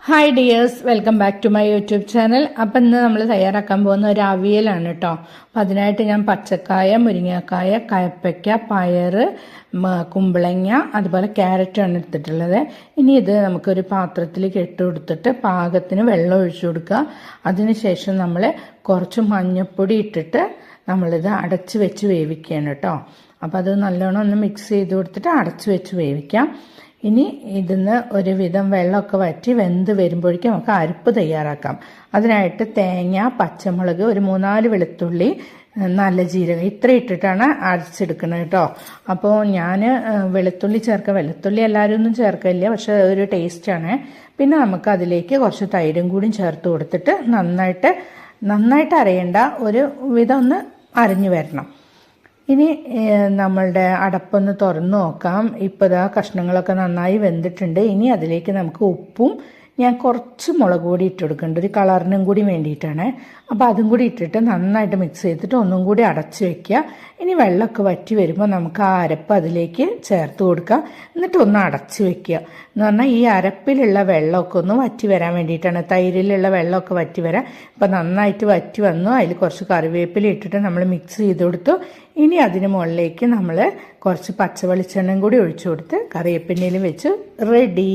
Hi dears, welcome back to my YouTube channel. അപ്പം ഇന്ന് നമ്മൾ തയ്യാറാക്കാൻ പോകുന്ന ഒരു അവിയലാണ് കേട്ടോ. അപ്പം അതിനായിട്ട് ഞാൻ പച്ചക്കായ, മുരിങ്ങക്കായ, കയപ്പയ്ക്ക, പയർ, കുമ്പളങ്ങ, അതുപോലെ ക്യാരറ്റാണ് എടുത്തിട്ടുള്ളത്. ഇനി ഇത് നമുക്കൊരു പാത്രത്തിലേക്ക് ഇട്ട് കൊടുത്തിട്ട് പാകത്തിന് വെള്ളം ഒഴിച്ചു കൊടുക്കുക. അതിനുശേഷം നമ്മൾ കുറച്ച് മഞ്ഞൾപ്പൊടി ഇട്ടിട്ട് നമ്മളിത് അടച്ച് വെച്ച് വേവിക്കുകയാണ് കേട്ടോ. അപ്പോൾ അത് നല്ലോണം ഒന്ന് മിക്സ് ചെയ്ത് കൊടുത്തിട്ട് അടച്ച് വെച്ച് വേവിക്കാം. ഇനി ഇതിന്ന് ഒരുവിധം വെള്ളമൊക്കെ വറ്റി വെന്ത് വരുമ്പോഴേക്കും നമുക്ക് അരപ്പ് തയ്യാറാക്കാം. അതിനായിട്ട് തേങ്ങ, പച്ചമുളക്, ഒരു 3-4 വെളുത്തുള്ളി, നല്ല ജീരകം ഇത്ര ഇട്ടിട്ടാണ് അരച്ചെടുക്കുന്നത് കേട്ടോ. അപ്പോൾ ഞാൻ വെളുത്തുള്ളി വെളുത്തുള്ളി എല്ലാവരും ഒന്നും ചേർക്കില്ല, പക്ഷെ ഒരു ടേസ്റ്റാണ്. പിന്നെ നമുക്ക് അതിലേക്ക് കുറച്ച് തൈരും കൂടി ചേർത്ത് കൊടുത്തിട്ട് നന്നായിട്ട് അരയേണ്ട, ഒരു വിധം ഒന്ന് അരഞ്ഞു വരണം. ഇനി നമ്മളുടെ അടപ്പൊന്ന് തുറന്നു നോക്കാം. ഇപ്പോൾ ഇതാ കഷ്ണങ്ങളൊക്കെ നന്നായി വെന്തിട്ടുണ്ട്. ഇനി അതിലേക്ക് നമുക്ക് ഉപ്പും ഞാൻ കുറച്ച് മുളക് പൊടി ഇട്ട് കൊടുക്കുന്നുണ്ട്, ഒരു കളറിനും കൂടി വേണ്ടിയിട്ടാണ്. അപ്പോൾ അതും കൂടി ഇട്ടിട്ട് നന്നായിട്ട് മിക്സ് ചെയ്തിട്ട് ഒന്നും കൂടി അടച്ച് വെക്കുക. ഇനി വെള്ളമൊക്കെ വറ്റി വരുമ്പോൾ നമുക്ക് ആ അരപ്പ് അതിലേക്ക് ചേർത്ത് കൊടുക്കുക. എന്നിട്ട് ഒന്ന് അടച്ച് വെക്കുക. എന്ന് പറഞ്ഞാൽ ഈ അരപ്പിലുള്ള വെള്ളമൊക്കെ ഒന്ന് വറ്റി വരാൻ വേണ്ടിയിട്ടാണ്, തൈരിലുള്ള വെള്ളമൊക്കെ വറ്റി വരാൻ. ഇപ്പം നന്നായിട്ട് വറ്റി വന്നു. അതിൽ കുറച്ച് കറിവേപ്പില ഇട്ടിട്ട് നമ്മൾ മിക്സ് ചെയ്ത് കൊടുത്തു. ഇനി അതിന് മുകളിലേക്ക് നമ്മൾ കുറച്ച് പച്ച വെളിച്ചെണ്ണയും കൂടി ഒഴിച്ചു കൊടുത്ത് കറിവേപ്പിലയിൽ വെച്ച് റെഡി.